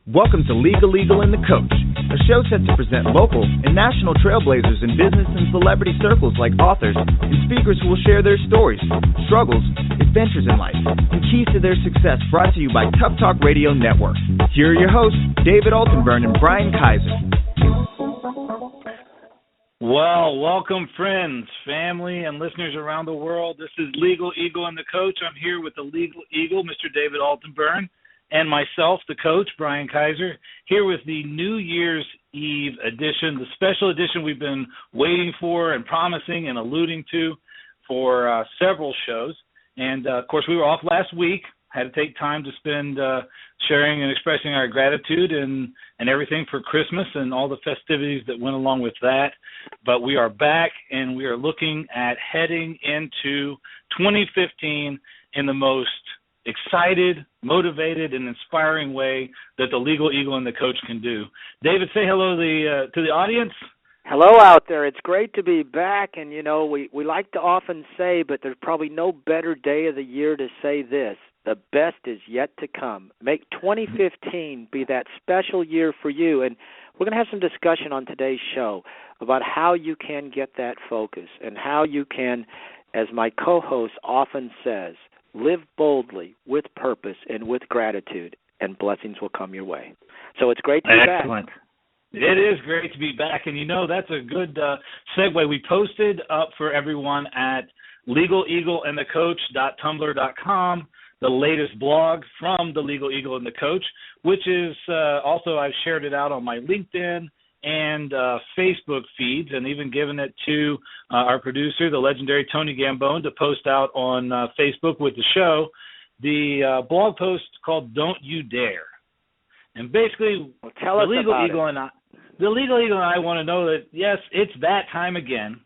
Welcome to Legal and the Coach, a show set to present local and national trailblazers in business and celebrity circles like authors and speakers who will share their stories, struggles, adventures in life, and keys to their success, brought to you by Tough Talk Radio Network. Here are your hosts, David Altenbern and Bryan Kiser. Well, welcome friends, family, and listeners around the world. This is Legal Eagle and the Coach. I'm here with the Legal Eagle, Mr. David Altenbern, and myself, the coach, Bryan Kiser, here with the New Year's Eve edition, the special edition we've been waiting for and promising and alluding to for several shows. And, of course, we were off last week, had to take time to spend sharing and expressing our gratitude and everything for Christmas and all the festivities that went along with that. But we are back, and we are looking at heading into 2015 in the most excited, motivated, and inspiring way that the Legal Eagle and the Coach can do. David, say hello to the audience. Hello out there. It's great to be back, and, you know, we like to often say, but there's probably no better day of the year to say this: the best is yet to come. Make 2015 be that special year for you, and we're going to have some discussion on today's show about how you can get that focus and how you can, as my co-host often says, live boldly, with purpose, and with gratitude, and blessings will come your way. So it's great to be back. Excellent. It is great to be back, and you know that's a good segue. We posted up for everyone at legaleagleandthecoach.tumblr.com the latest blog from the Legal Eagle and the Coach, which is also, I've shared it out on my LinkedIn and Facebook feeds, and even given it to our producer, the legendary Tony Gambone, to post out on Facebook with the show. The blog post called "Don't You Dare," and basically, tell us the Legal about Eagle it. and the Legal Eagle and I want to know that yes, it's that time again.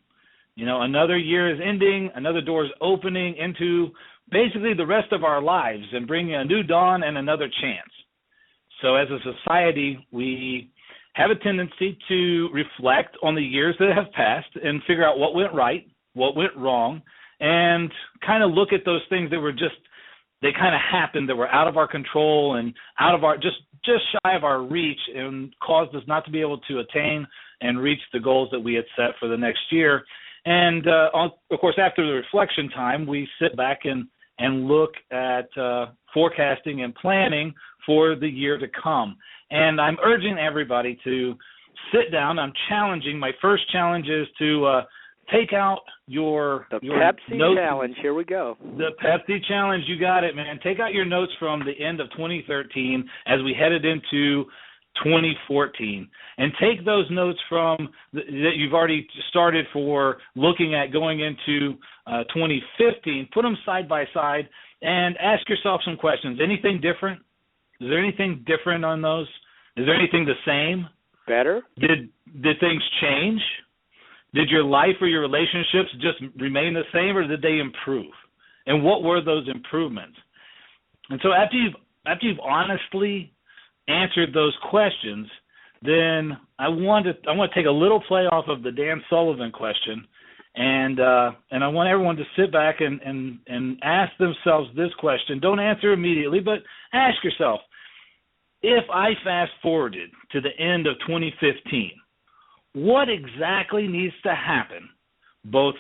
You know, another year is ending, another door is opening into basically the rest of our lives and bringing a new dawn and another chance. So, as a society, we have a tendency to reflect on the years that have passed and figure out what went right, what went wrong, and kind of look at those things that were they kind of happened, that were out of our control and out of our, just shy of our reach, and caused us not to be able to attain and reach the goals that we had set for the next year. And, of course, after the reflection time, we sit back and look at forecasting and planning for the year to come. And I'm urging everybody to sit down. My first challenge is to take out your Pepsi notes. challenge. Here we go. The Pepsi challenge, you got it, man. Take out your notes from the end of 2013 as we headed into 2014, and take those notes from that you've already started for looking at going into 2015. Put them side by side and ask yourself some questions. Anything different? Is there anything different on those? Is there anything the same? Better? Did things change? Did your life or your relationships just remain the same, or did they improve? And what were those improvements? And so after you've honestly answered those questions, then I want to take a little play off of the Dan Sullivan question, and I want everyone to sit back and ask themselves this question. Don't answer immediately, but ask yourself, if I fast forwarded to the end of 2015, what exactly needs to happen, both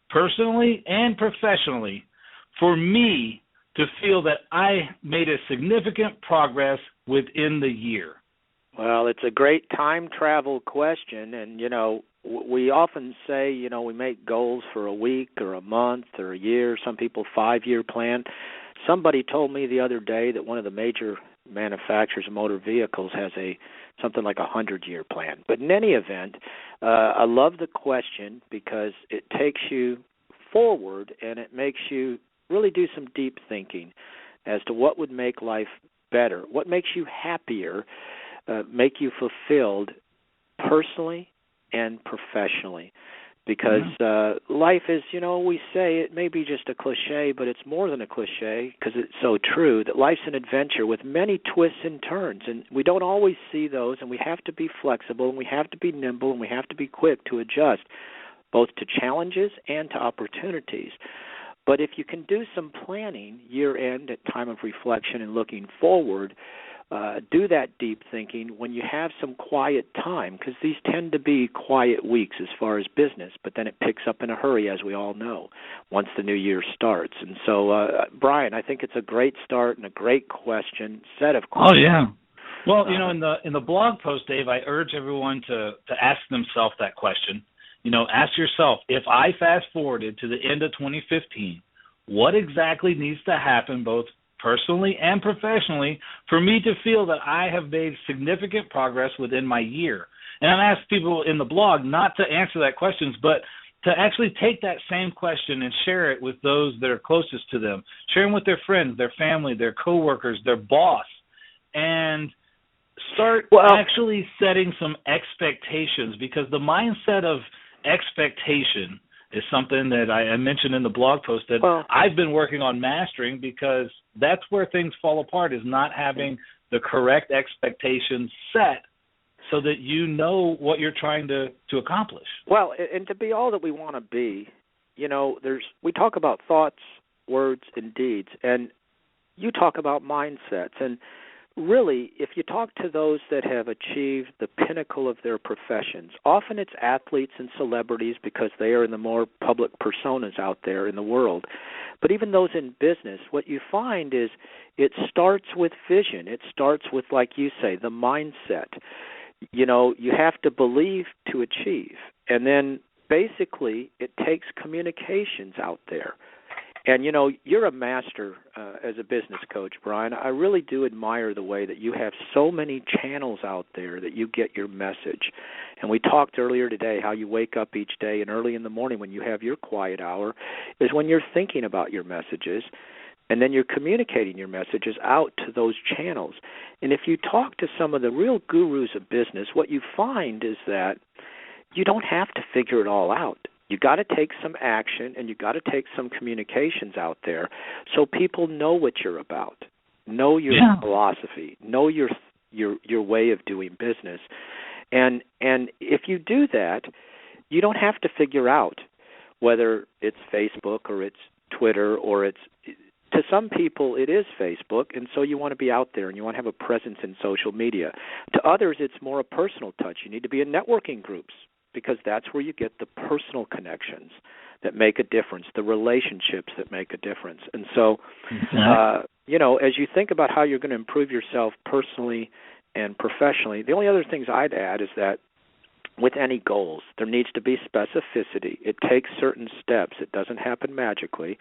personally and professionally, for me to feel that I made a significant progress within the year? Well, it's a great time travel question, and, you know, we often say, you know, we make goals for a week or a month or a year, some people 5-year plan. Somebody told me the other day that one of the major manufacturers of motor vehicles has something like 100-year plan. But in any event, I love the question because it takes you forward and it makes you really do some deep thinking as to what would make life better, what makes you happier, make you fulfilled personally and professionally. Because life is, you know, we say it may be just a cliche, but it's more than a cliche because it's so true that life's an adventure with many twists and turns, and we don't always see those, and we have to be flexible, and we have to be nimble, and we have to be quick to adjust both to challenges and to opportunities. But if you can do some planning year-end at time of reflection and looking forward, do that deep thinking when you have some quiet time, because these tend to be quiet weeks as far as business, but then it picks up in a hurry, as we all know, once the new year starts. And so, Bryan, I think it's a great start and a great set of questions. Oh, yeah. Well, in the blog post, Dave, I urge everyone to ask themselves that question. Ask yourself, if I fast forwarded to the end of 2015, what exactly needs to happen both personally and professionally for me to feel that I have made significant progress within my year? And I'm asking people in the blog not to answer that question, but to actually take that same question and share it with those that are closest to them, share them with their friends, their family, their coworkers, their boss, and start actually setting some expectations, because the mindset of expectation is something that I mentioned in the blog post that I've been working on mastering, because that's where things fall apart, is not having the correct expectations set so that you know what you're trying to accomplish. Well, and to be all that we want to be, we talk about thoughts, words, and deeds, and you talk about mindsets. And really, if you talk to those that have achieved the pinnacle of their professions, often it's athletes and celebrities because they are in the more public personas out there in the world. But even those in business, what you find is it starts with vision. It starts with, like you say, the mindset. You have to believe to achieve. And then basically it takes communications out there. And, you're a master as a business coach, Bryan. I really do admire the way that you have so many channels out there that you get your message. And we talked earlier today how you wake up each day, and early in the morning when you have your quiet hour is when you're thinking about your messages, and then you're communicating your messages out to those channels. And if you talk to some of the real gurus of business, what you find is that you don't have to figure it all out. You got to take some action, and you got to take some communications out there so people know what you're about, know your philosophy, know your way of doing business. And if you do that, you don't have to figure out whether it's Facebook or it's Twitter or it's, to some people it is Facebook, and so you want to be out there and you want to have a presence in social media. To others, it's more a personal touch. You need to be in networking groups, because that's where you get the personal connections that make a difference, the relationships that make a difference. And so, as you think about how you're going to improve yourself personally and professionally, the only other things I'd add is that with any goals, there needs to be specificity. It takes certain steps. It doesn't happen magically,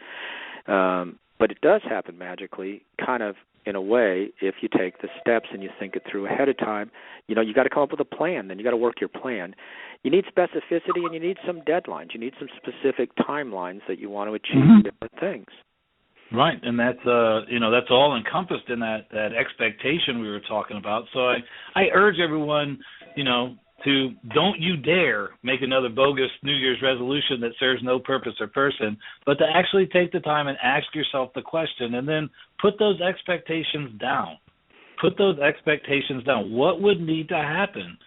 but it does happen magically, kind of in a way, if you take the steps and you think it through ahead of time. You got to come up with a plan, then you got to work your plan. You need specificity, and you need some deadlines. You need some specific timelines that you want to achieve different things. Right, and that's that's all encompassed in that expectation we were talking about. So I urge everyone, to don't you dare make another bogus New Year's resolution that serves no purpose or person, but to actually take the time and ask yourself the question, and then put those expectations down. Put those expectations down. What would need to happen,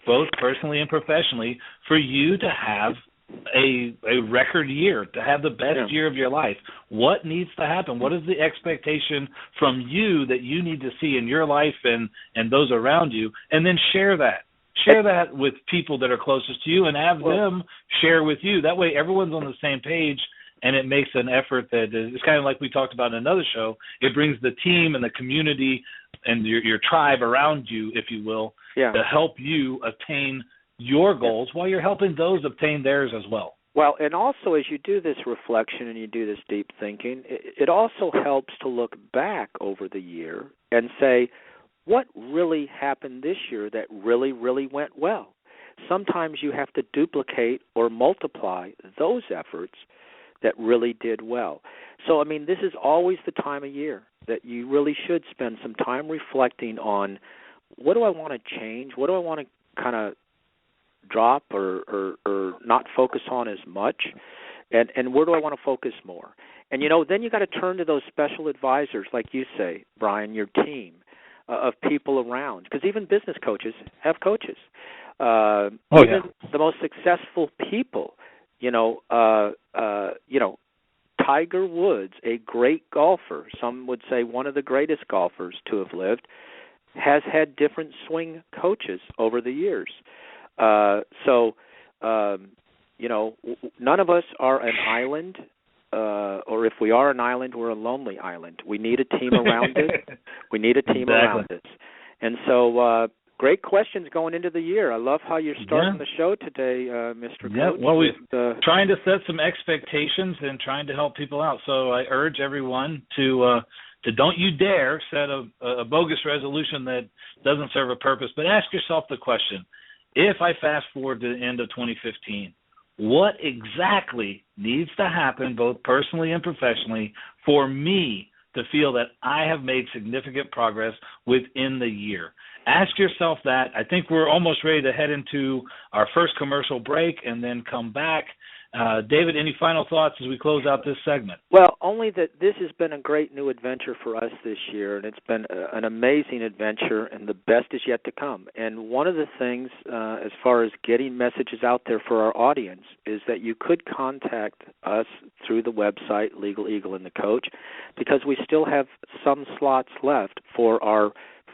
both personally and professionally, for you to have a record year, to have the best year of your life? What needs to happen? What is the expectation from you that you need to see in your life and those around you? And then share that. Share that with people that are closest to you, and have them share with you. That way everyone's on the same page, and it makes an effort that is kind of like we talked about in another show. It brings the team and the community and your tribe around you, if you will, to help you attain your goals while you're helping those obtain theirs as well. Well, and also as you do this reflection and you do this deep thinking, it also helps to look back over the year and say, what really happened this year that really, really went well? Sometimes you have to duplicate or multiply those efforts that really did well. So, this is always the time of year that you really should spend some time reflecting on, what do I want to change? What do I want to kind of drop or not focus on as much? And where do I want to focus more? And, then you got to turn to those special advisors, like you say, Bryan, your team of people around, because even business coaches have coaches. The most successful people, Tiger Woods, a great golfer, some would say one of the greatest golfers to have lived, has had different swing coaches over the years. None of us are an island, or if we are an island, we're a lonely island. We need a team around us. We need a team around us. And so great questions going into the year. I love how you're starting the show today, Mr. Coach. Yeah, well, we're trying to set some expectations and trying to help people out. So I urge everyone to don't you dare set a bogus resolution that doesn't serve a purpose, but ask yourself the question, if I fast forward to the end of 2015, what exactly needs to happen both personally and professionally for me to feel that I have made significant progress within the year? Ask yourself that. I think we're almost ready to head into our first commercial break and then come back. David, any final thoughts as we close out this segment? Well, only that this has been a great new adventure for us this year, and it's been an amazing adventure, and the best is yet to come. And one of the things, as far as getting messages out there for our audience, is that you could contact us through the website, Legal Eagle and the Coach, because we still have some slots left for our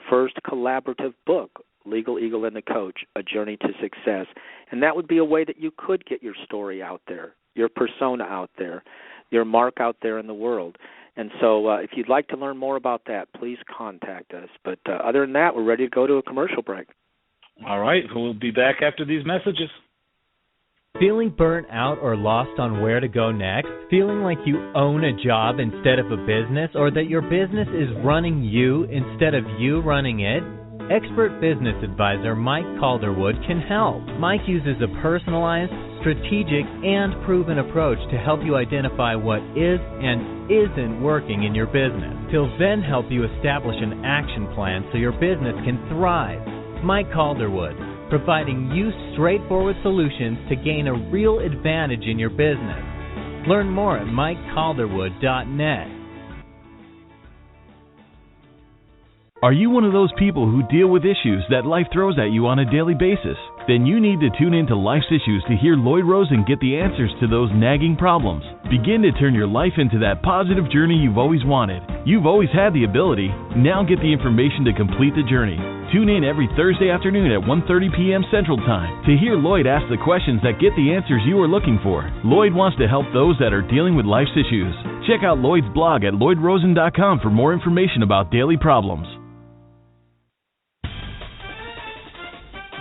first collaborative book, Legal Eagle and the Coach, A Journey to Success. And that would be a way that you could get your story out there, your persona out there, your mark out there in the world. And so if you'd like to learn more about that, please contact us. But other than that, we're ready to go to a commercial break. All right. We'll be back after these messages. Feeling burnt out or lost on where to go next? Feeling like you own a job instead of a business, or that your business is running you instead of you running it? Expert business advisor Mike Calderwood can help. Mike uses a personalized, strategic, and proven approach to help you identify what is and isn't working in your business. He'll then help you establish an action plan so your business can thrive. Mike Calderwood, providing you straightforward solutions to gain a real advantage in your business. Learn more at MikeCalderwood.net. Are you one of those people who deal with issues that life throws at you on a daily basis? Then you need to tune into Life's Issues to hear Lloyd Rosen get the answers to those nagging problems. Begin to turn your life into that positive journey you've always wanted. You've always had the ability. Now get the information to complete the journey. Tune in every Thursday afternoon at 1:30 p.m. Central Time to hear Lloyd ask the questions that get the answers you are looking for. Lloyd wants to help those that are dealing with life's issues. Check out Lloyd's blog at lloydrosen.com for more information about daily problems.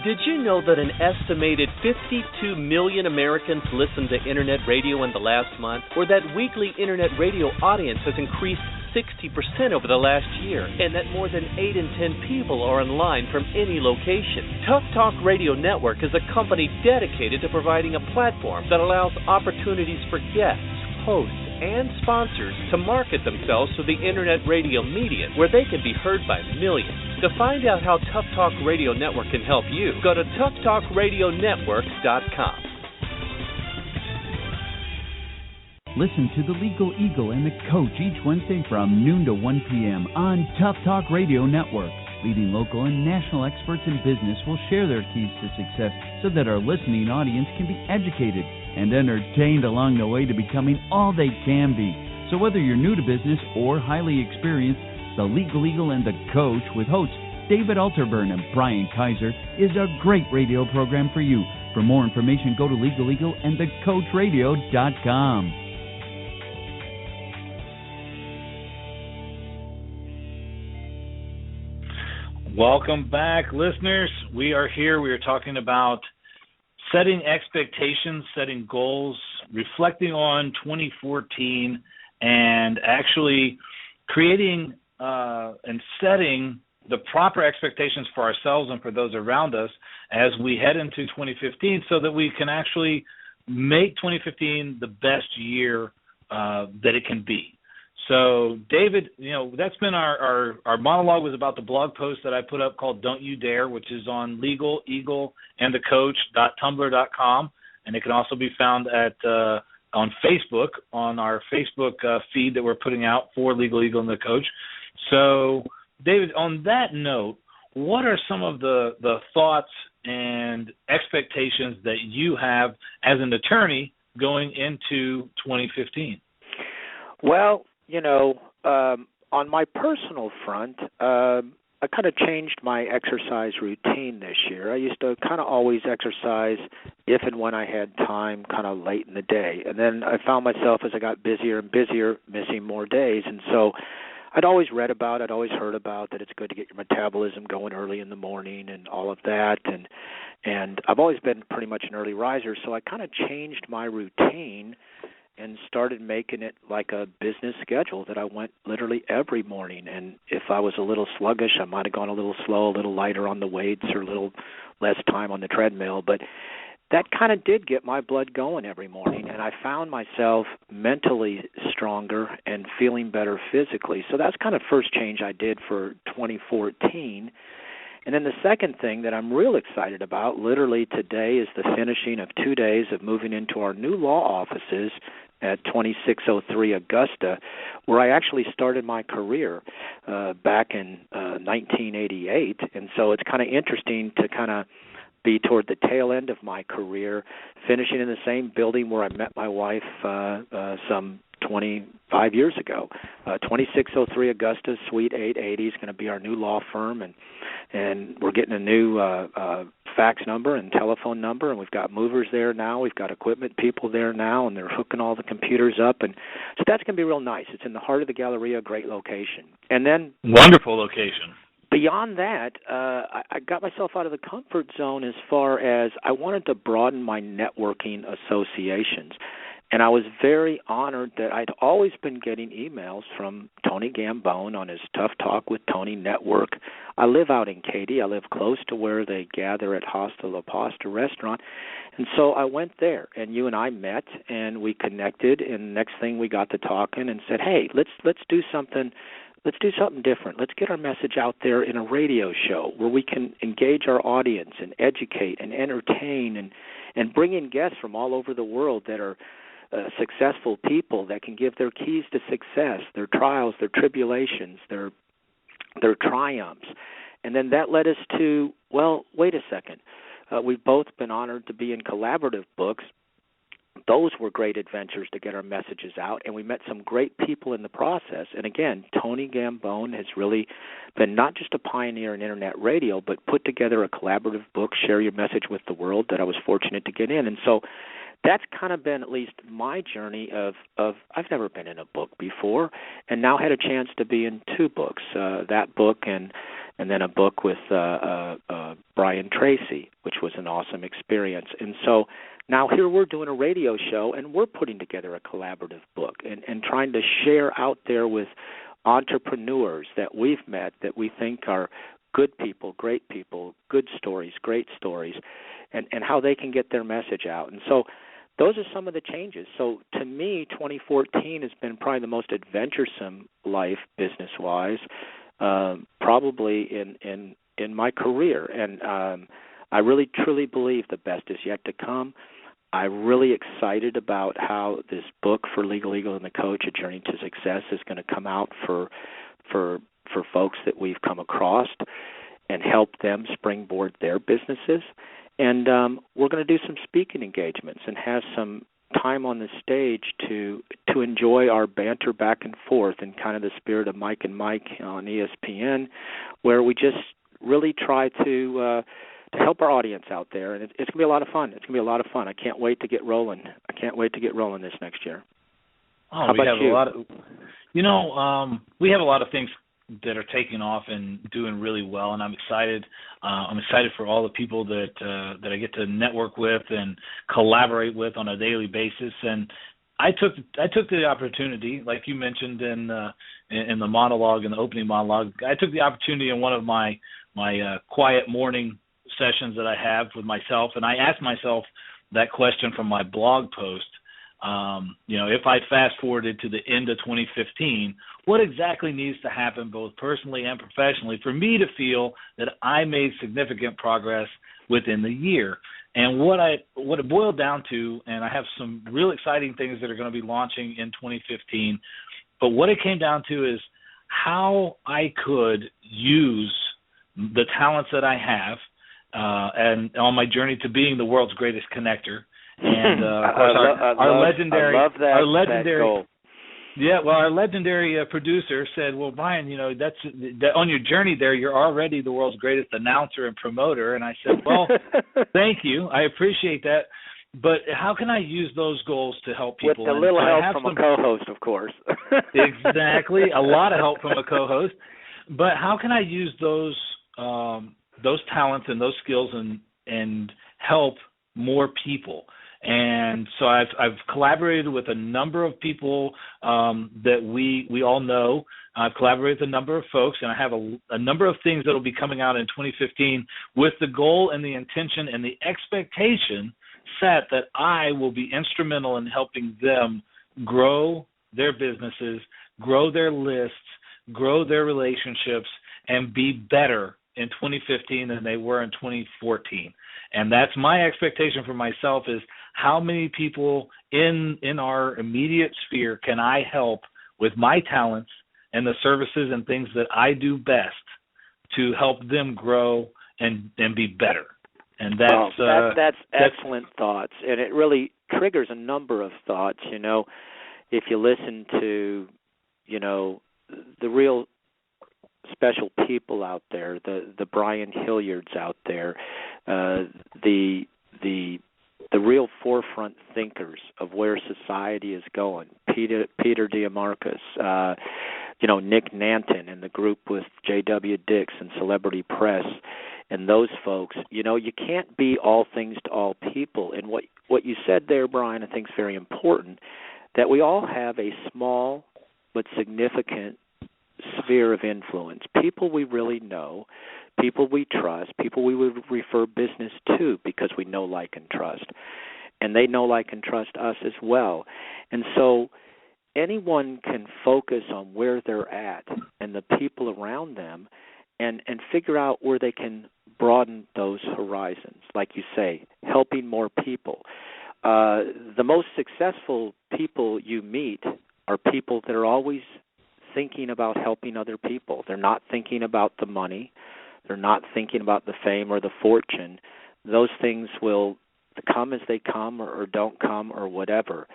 Did you know that an estimated 52 million Americans listened to Internet radio in the last month? Or that weekly Internet radio audience has increased 60% over the last year, and that more than 8 in 10 people are online from any location? Tough Talk Radio Network is a company dedicated to providing a platform that allows opportunities for guests, hosts, and sponsors to market themselves to the Internet radio medium, where they can be heard by millions. To find out how Tough Talk Radio Network can help you, go to toughtalkradionetwork.com. Listen to the Legal Eagle and the Coach each Wednesday from noon to 1 p.m. on Tough Talk Radio Network. Leading local and national experts in business will share their keys to success so that our listening audience can be educated and entertained along the way to becoming all they can be. So whether you're new to business or highly experienced, the Legal Eagle and the Coach with hosts David Altenbern and Bryan Kiser is a great radio program for you. For more information, go to legaleagleandthecoachradio.com. Welcome back, listeners. We are here. We are talking about setting expectations, setting goals, reflecting on 2014, and actually creating and setting the proper expectations for ourselves and for those around us as we head into 2015, so that we can actually make 2015 the best year that it can be. So, David, that's been our monologue was about the blog post that I put up called Don't You Dare, which is on legaleagleandthecoach.tumblr.com, and it can also be found on Facebook, on our Facebook feed that we're putting out for Legal Eagle and the Coach. So, David, on that note, what are some of the thoughts and expectations that you have as an attorney going into 2015? Well, on my personal front, I kind of changed my exercise routine this year. I used to kind of always exercise if and when I had time, kind of late in the day. And then I found myself, as I got busier and busier, missing more days. And so I'd always read about, I'd always heard about that it's good to get your metabolism going early in the morning and all of that. And I've always been pretty much an early riser, so I kind of changed my routine and started making it like a business schedule that I went literally every morning. And if I was a little sluggish, I might have gone a little slow, a little lighter on the weights or a little less time on the treadmill. But that kind of did get my blood going every morning, and I found myself mentally stronger and feeling better physically. So that's kind of first change I did for 2014. And then the second thing that I'm real excited about, literally today, is the finishing of 2 days of moving into our new law offices at 2603 Augusta, where I actually started my career back in 1988. And so it's kind of interesting to kind of be toward the tail end of my career, finishing in the same building where I met my wife some 25 years ago. 2603 Augusta, Suite 880 is going to be our new law firm, and we're getting a new fax number and telephone number, and we've got movers there now. We've got equipment people there now, and they're hooking all the computers up, and so that's going to be real nice. It's in the heart of the Galleria, great location. And then wonderful location. Beyond that, I got myself out of the comfort zone as far as I wanted to broaden my networking associations. And I was very honored that I'd always been getting emails from Tony Gambone on his Tough Talk with Tony network. I live out in Katy. I live close to where they gather at Hasta La Pasta restaurant. And so I went there, and you and I met, and we connected, and next thing we got to talking and said, hey, let's do something. Let's do something different. Let's get our message out there in a radio show where we can engage our audience and educate and entertain and bring in guests from all over the world that are successful people that can give their keys to success, their trials, their tribulations, their triumphs. And then that led us to, well, wait a second. We've both been honored to be in collaborative books. Those were great adventures to get our messages out, and we met some great people in the process. And again, Tony Gambone has really been not just a pioneer in Internet radio, but put together a collaborative book, Share Your Message with the World, that I was fortunate to get in. And so that's kind of been at least my journey of I've never been in a book before, and now had a chance to be in two books, that book and then a book with Bryan Tracy, which was an awesome experience. And so now here we're doing a radio show, and we're putting together a collaborative book and trying to share out there with entrepreneurs that we've met that we think are good people, great people, good stories, great stories, and how they can get their message out. And so those are some of the changes. So to me, 2014 has been probably the most adventuresome life business-wise, probably in my career. And I really, truly believe the best is yet to come. I'm really excited about how this book for Legal Eagle and the Coach, A Journey to Success, is going to come out for folks that we've come across and help them springboard their businesses. And we're going to do some speaking engagements and have some time on the stage to enjoy our banter back and forth in kind of the spirit of Mike and Mike on ESPN, where we just really try to help our audience out there. And it's going to be a lot of fun. It's going to be a lot of fun. I can't wait to get rolling. This next year. Oh, How we about have you? a lot of, we have a lot of things that are taking off and doing really well, and I'm excited. I'm excited for all the people that I get to network with and collaborate with on a daily basis. And I took the opportunity, like you mentioned in the monologue, in the opening monologue. I took the opportunity in one of my quiet morning sessions that I have with myself, and I asked myself that question from my blog post. If I fast forwarded to the end of 2015, what exactly needs to happen both personally and professionally for me to feel that I made significant progress within the year? And what it boiled down to, and I have some real exciting things that are going to be launching in 2015, but what it came down to is how I could use the talents that I have and on my journey to being the world's greatest connector. And of course, our legendary goal. Yeah, well, our legendary producer said, well, Bryan, that's on your journey there, you're already the world's greatest announcer and promoter. And I said, well, thank you. I appreciate that. But how can I use those goals to help people? With a little help from a co-host, of course. Exactly. A lot of help from a co-host. But how can I use those talents and those skills and help more people? And so I've collaborated with a number of people that we all know. I've collaborated with a number of folks, and I have a number of things that will be coming out in 2015 with the goal and the intention and the expectation set that I will be instrumental in helping them grow their businesses, grow their lists, grow their relationships, and be better in 2015 than they were in 2014. And that's my expectation for myself, is how many people in our immediate sphere can I help with my talents and the services and things that I do best to help them grow and be better. And that's excellent thoughts, and it really triggers a number of thoughts. If you listen to, the real special people out there, the Bryan Hilliards out there, the real forefront thinkers of where society is going, Peter DeMarcus, Nick Nanton and the group with J.W. Dix and Celebrity Press, and those folks, you can't be all things to all people. And what you said there, Bryan, I think is very important, that we all have a small but significant sphere of influence. People we really know, people we trust, people we would refer business to because we know, like, and trust. And they know, like, and trust us as well. And so anyone can focus on where they're at and the people around them and figure out where they can broaden those horizons, like you say, helping more people. The most successful people you meet are people that are always thinking about helping other people. They're not thinking about the money. They're not thinking about the fame or the fortune. Those things will come as they come or don't come or whatever.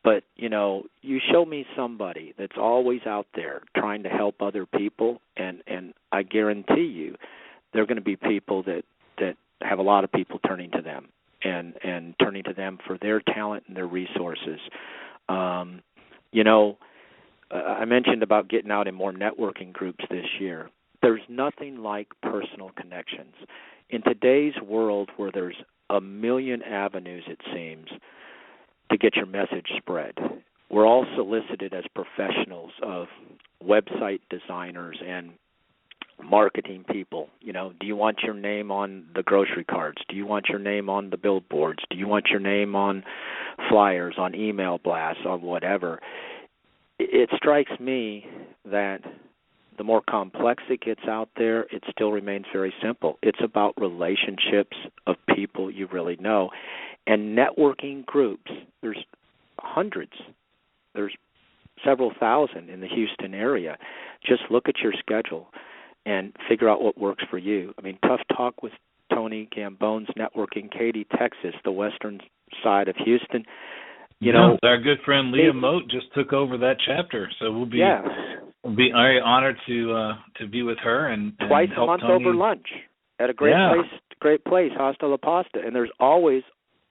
But, you show me somebody that's always out there trying to help other people, and I guarantee you they're going to be people that have a lot of people turning to them and turning to them for their talent and their resources. I mentioned about getting out in more networking groups this year. There's nothing like personal connections. In today's world where there's a million avenues, it seems, to get your message spread, we're all solicited as professionals of website designers and marketing people. Do you want your name on the grocery cards? Do you want your name on the billboards? Do you want your name on flyers, on email blasts, on whatever? It strikes me that the more complex it gets out there, it still remains very simple. It's about relationships of people you really know. And networking groups, there's hundreds. There's several thousand in the Houston area. Just look at your schedule and figure out what works for you. I mean, Tough Talk with Tony Gambone's Networking, Katy, Texas, the western side of Houston. Our good friend Leah Moat just took over that chapter, so we'll be very honored to be with her and twice help a month Tony. over lunch at a great place, Hasta La Pasta, and there's always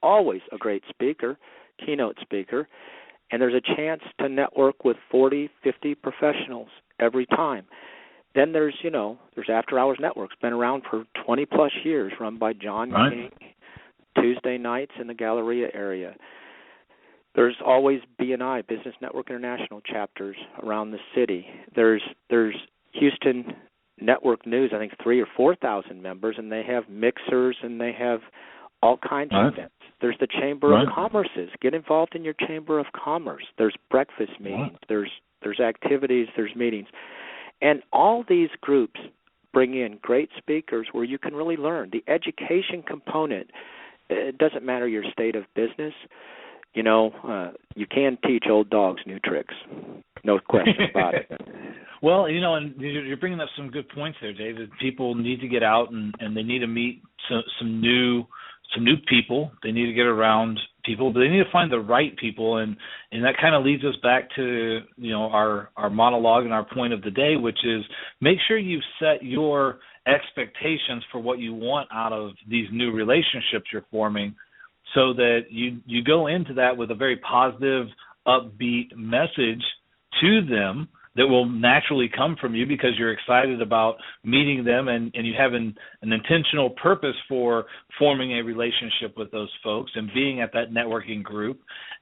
a great speaker, keynote speaker, and there's a chance to network with 40, 50 professionals every time. Then there's After Hours Networks, been around for 20-plus years, run by John King, Tuesday nights in the Galleria area. There's always BNI, Business Network International chapters around the city. There's Houston Network News, I think 3,000 or 4,000 members, and they have mixers and they have all kinds of events. There's the Chamber of Commerce's. Get involved in your Chamber of Commerce. There's breakfast meetings. There's activities. There's meetings. And all these groups bring in great speakers where you can really learn. The education component, it doesn't matter your state of business. You can teach old dogs new tricks. No question about it. Well, and you're bringing up some good points there, David. People need to get out and they need to meet some new people. They need to get around people, but they need to find the right people, and that kind of leads us back to, you know, our monologue and our point of the day, which is make sure you've set your expectations for what you want out of these new relationships you're forming, so that you go into that with a very positive, upbeat message to them that will naturally come from you because you're excited about meeting them, and you have an intentional purpose for forming a relationship with those folks and being at that networking group,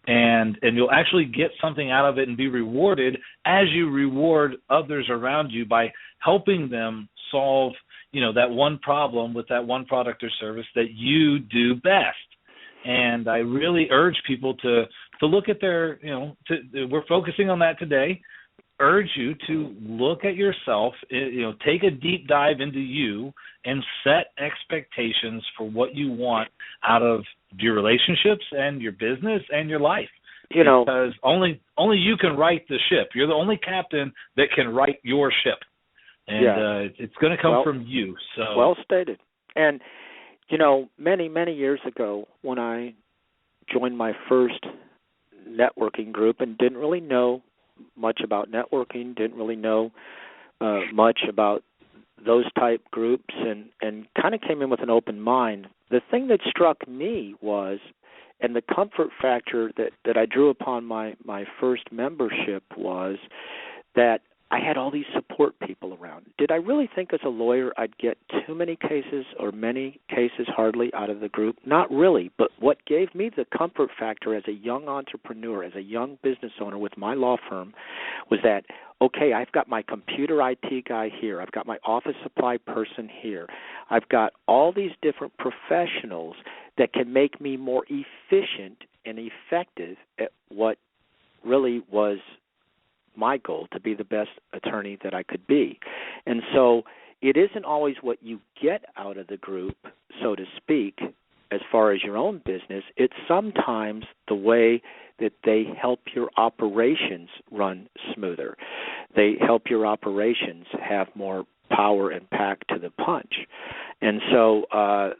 and you'll actually get something out of it and be rewarded as you reward others around you by helping them solve, you know, that one problem with that one product or service that you do best. And I really urge people to look at their, you know, we're focusing on that today. Urge you to look at yourself, you know, take a deep dive into you and set expectations for what you want out of your relationships and your business and your life. You know, because only you can right the ship. You're the only captain that can right your ship, and it's going to come from you. So well stated. And you know, many years ago, when I joined my first networking group and didn't really know much about networking, didn't really know much about those type groups, and kind of came in with an open mind. The thing that struck me was, and the comfort factor that I drew upon my first membership was that I had all these support people around. Did I really think as a lawyer I'd get too many cases or many cases hardly out of the group? Not really, but what gave me the comfort factor as a young entrepreneur, as a young business owner with my law firm, was that, okay, I've got my computer IT guy here. I've got my office supply person here. I've got all these different professionals that can make me more efficient and effective at what really was my goal, to be the best attorney that I could be. And so it isn't always what you get out of the group, so to speak, as far as your own business. It's sometimes the way that they help your operations run smoother. They help your operations have more power and pack to the punch. And so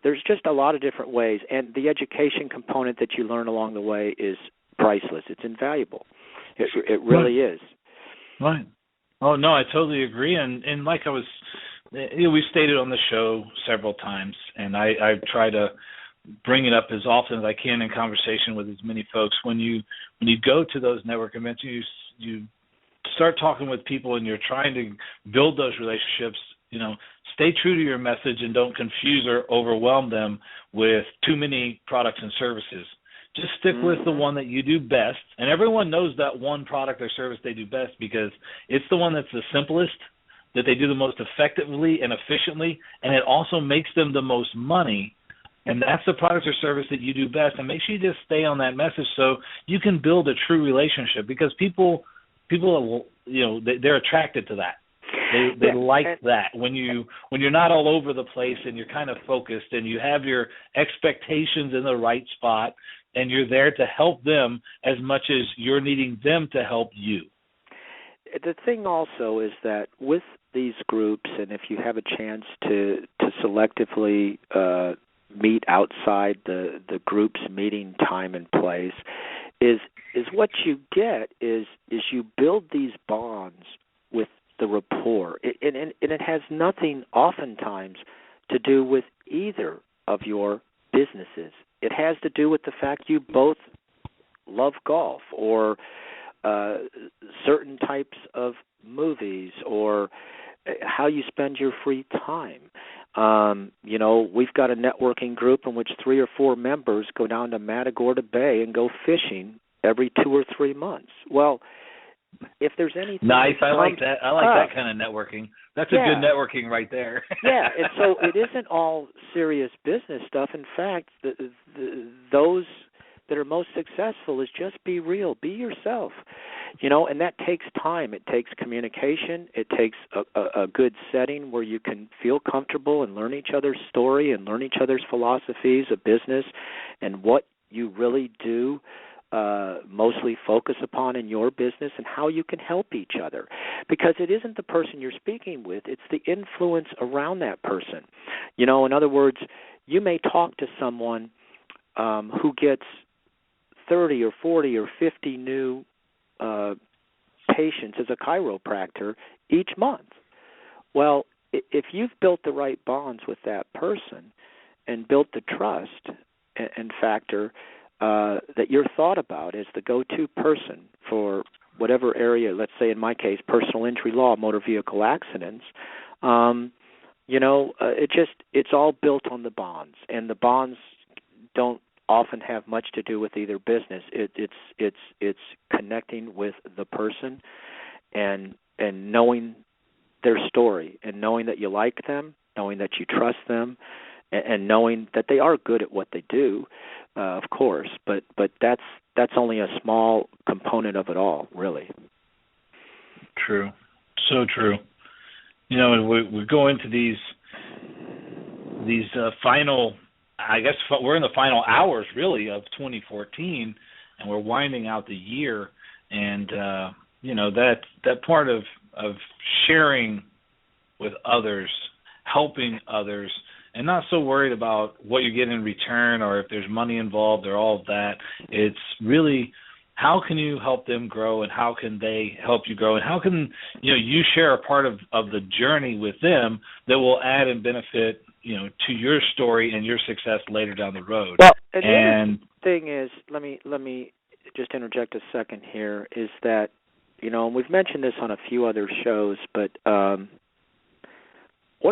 there's just a lot of different ways. And the education component that you learn along the way is priceless. It's invaluable. It really is. Right. Oh, no, I totally agree. And like I was, you know, we've stated on the show several times, and I try to bring it up as often as I can in conversation with as many folks. When you go to those network events, you start talking with people and you're trying to build those relationships, you know, stay true to your message and don't confuse or overwhelm them with too many products and services. Just stick with the one that you do best. And everyone knows that one product or service they do best because it's the one that's the simplest, that they do the most effectively and efficiently, and it also makes them the most money. And that's the product or service that you do best. And make sure you just stay on that message so you can build a true relationship, because people, you know, they're attracted to that. They like that when you're not all over the place and you're kind of focused and you have your expectations in the right spot and you're there to help them as much as you're needing them to help you. The thing also is that with these groups, and if you have a chance to selectively meet outside the group's meeting time and place, is what you get is you build these bonds with the rapport. And it has nothing oftentimes to do with either of your businesses. It has to do with the fact you both love golf or certain types of movies or how you spend your free time. You know, we've got a networking group in which 3 or 4 members go down to Matagorda Bay and go fishing every 2 or 3 months. Well, if there's anything nice, I like that. I like that kind of networking. That's a good networking right there. Yeah, and so it isn't all serious business stuff. In fact, those that are most successful is just be real, be yourself. You know, and that takes time. It takes communication. It takes a good setting where you can feel comfortable and learn each other's story and learn each other's philosophies of business and what you really do mostly focus upon in your business and how you can help each other. Because it isn't the person you're speaking with, it's the influence around that person. You know, in other words, you may talk to someone who gets 30 or 40 or 50 new patients as a chiropractor each month. Well, if you've built the right bonds with that person and built the trust and factor that you're thought about as the go-to person for whatever area, let's say in my case, personal injury law, motor vehicle accidents, it's all built on the bonds, and the bonds don't often have much to do with either business. It's connecting with the person and knowing their story, and knowing that you like them, knowing that you trust them, and knowing that they are good at what they do, of course. But that's only a small component of it all, really. True, so true. We go into these final, I guess we're in the final hours, really, of 2014, and we're winding out the year. And, that part of sharing with others, helping others, and not so worried about what you get in return or if there's money involved or all of that. It's really, how can you help them grow, and how can they help you grow, and how can you share a part of the journey with them that will add and benefit to your story and your success later down the road. Well, and the thing is, let me just interject a second here, is that and we've mentioned this on a few other shows, but one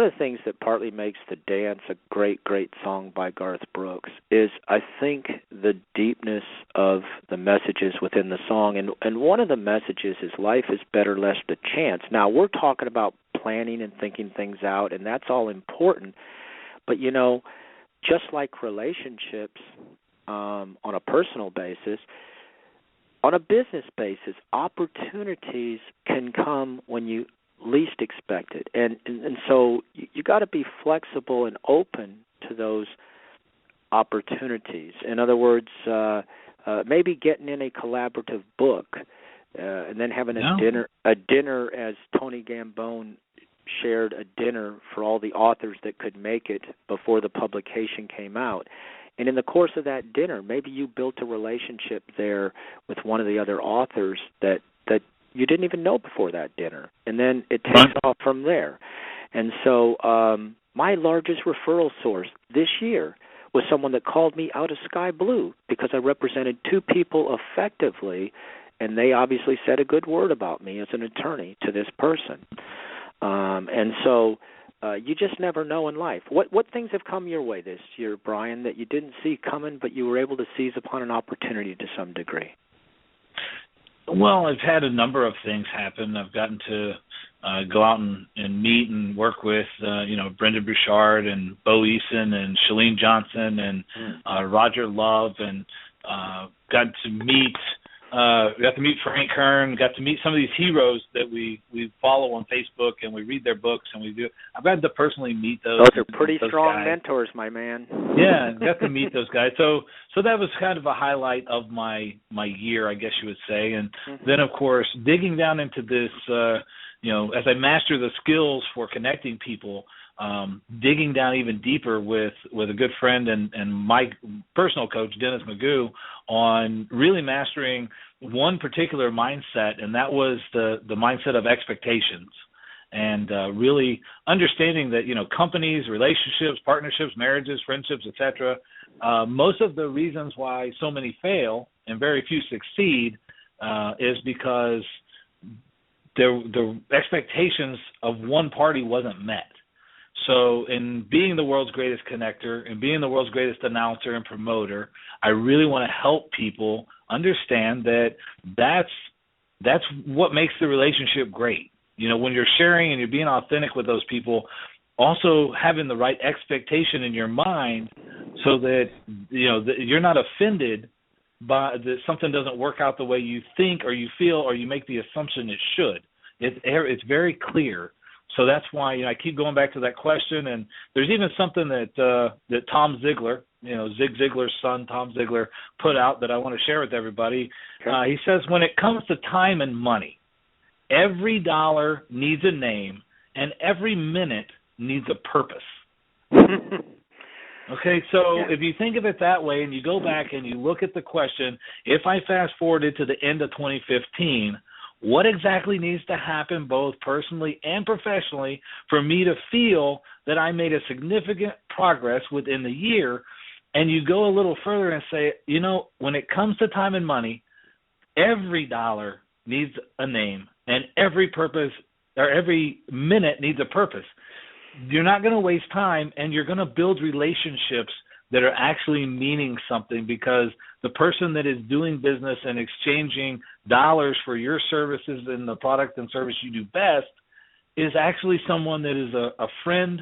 of the things that partly makes The Dance a great song by Garth Brooks is, I think, the deepness of the messages within the song. And one of the messages is life is better left to chance. Now, we're talking about planning and thinking things out, and that's all important. But, just like relationships on a personal basis, on a business basis, opportunities can come when you least expect it. And so you got to be flexible and open to those opportunities. In other words, maybe getting in a collaborative book and then having a dinner, as Tony Gambone shared, a dinner for all the authors that could make it before the publication came out. And in the course of that dinner, maybe you built a relationship there with one of the other authors that you didn't even know before that dinner. And then it takes off from there. And so my largest referral source this year was someone that called me out of sky blue because I represented two people effectively, and they obviously said a good word about me as an attorney to this person. And so you just never know in life. What things have come your way this year, Bryan, that you didn't see coming, but you were able to seize upon an opportunity to some degree? Well, I've had a number of things happen. I've gotten to go out and meet and work with, Brendan Bouchard and Bo Eason and Shalene Johnson and Roger Love, and got to meet Frank Kern, got to meet some of these heroes that we follow on Facebook, and we read their books, and I've gotten to personally meet those. Those are pretty strong guys. Mentors, my man. Yeah, got to meet those guys. So that was kind of a highlight of my year, I guess you would say. And then, of course, digging down into this, as I master the skills for connecting people, digging down even deeper with a good friend and my personal coach, Dennis Magoo, on really mastering one particular mindset, and that was the mindset of expectations. And really understanding that, companies, relationships, partnerships, marriages, friendships, etc., most of the reasons why so many fail and very few succeed is because the expectations of one party wasn't met. So in being the world's greatest connector and being the world's greatest announcer and promoter, I really want to help people understand that that's what makes the relationship great. When you're sharing and you're being authentic with those people, also having the right expectation in your mind so that, that you're not offended by that something doesn't work out the way you think or you feel or you make the assumption it should. It's very clear. So that's why I keep going back to that question. And there's even something that Tom Ziegler, Zig Ziglar's son, Tom Ziegler, put out that I want to share with everybody. Okay. He says, when it comes to time and money, every dollar needs a name and every minute needs a purpose. Okay, so if you think of it that way and you go back and you look at the question, if I fast forwarded to the end of 2015, what exactly needs to happen both personally and professionally for me to feel that I made a significant progress within the year? And you go a little further and say, when it comes to time and money, every dollar needs a name and every minute needs a purpose. You're not going to waste time, and you're going to build relationships that are actually meaning something, because the person that is doing business and exchanging dollars for your services and the product and service you do best is actually someone that is a friend,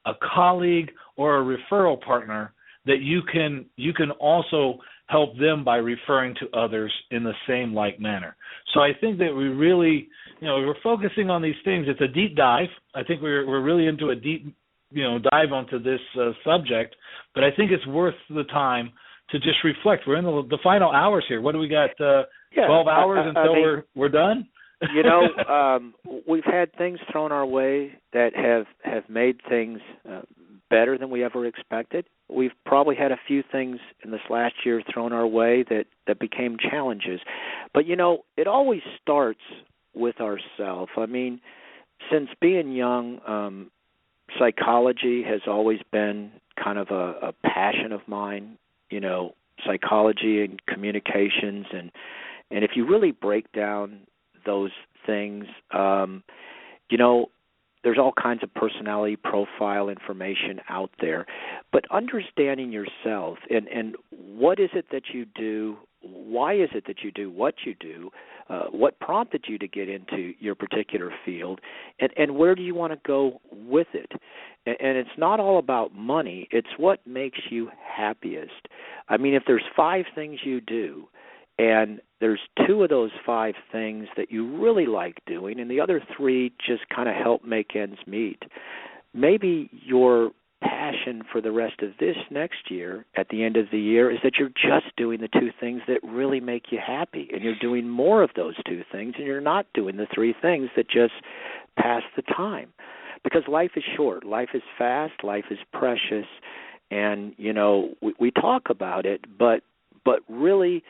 a colleague, or a referral partner that you can also help them by referring to others in the same like manner. So I think that we really, we're focusing on these things. It's a deep dive. I think we're really into a deep, dive onto this subject, but I think it's worth the time to just reflect. We're in the final hours here. What do we got? 12 hours until we're done? We've had things thrown our way that have made things better than we ever expected. We've probably had a few things in this last year thrown our way that became challenges. But, it always starts with ourselves. I mean, since being young, psychology has always been kind of a passion of mine, psychology and communications. And if you really break down those things, there's all kinds of personality profile information out there. But understanding yourself and what is it that you do, why is it that you do what you do, what prompted you to get into your particular field, and where do you want to go with it? And it's not all about money. It's what makes you happiest. I mean, if there's 5 things you do, and there's 2 of those 5 things that you really like doing, and the other 3 just kind of help make ends meet, maybe your passion for the rest of this next year, at the end of the year, is that you're just doing the 2 things that really make you happy, and you're doing more of those 2 things, and you're not doing the 3 things that just pass the time. Because life is short, life is fast, life is precious, and, we talk about it, but really,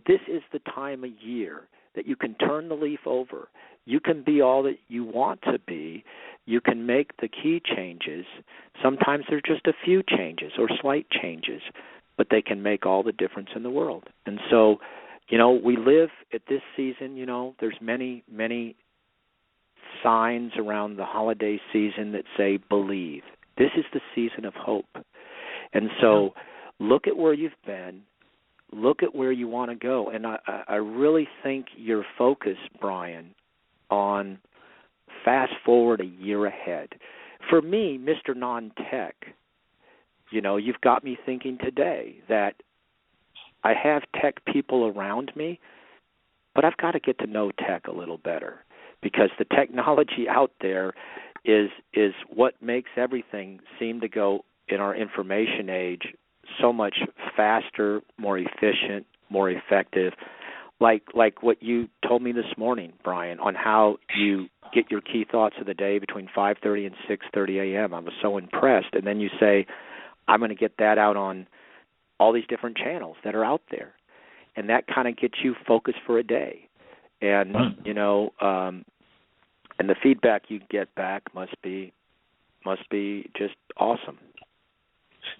this is the time of year that you can turn the leaf over. You can be all that you want to be. You can make the key changes. Sometimes they're just a few changes or slight changes, but they can make all the difference in the world. And so, we live at this season, there's many, many signs around the holiday season that say believe. This is the season of hope. And so look at where you've been. Look at where you want to go. And I really think your focus, Bryan, on fast forward a year ahead. For me, Mr. Non-Tech, you've got me thinking today that I have tech people around me, but I've got to get to know tech a little better, because the technology out there is what makes everything seem to go in our information age so much faster, more efficient, more effective. Like what you told me this morning, Bryan, on how you get your key thoughts of the day between 5:30 and 6:30 a.m. I was so impressed. And then you say, I'm going to get that out on all these different channels that are out there. And that kind of gets you focused for a day. And, and the feedback you get back must be just awesome.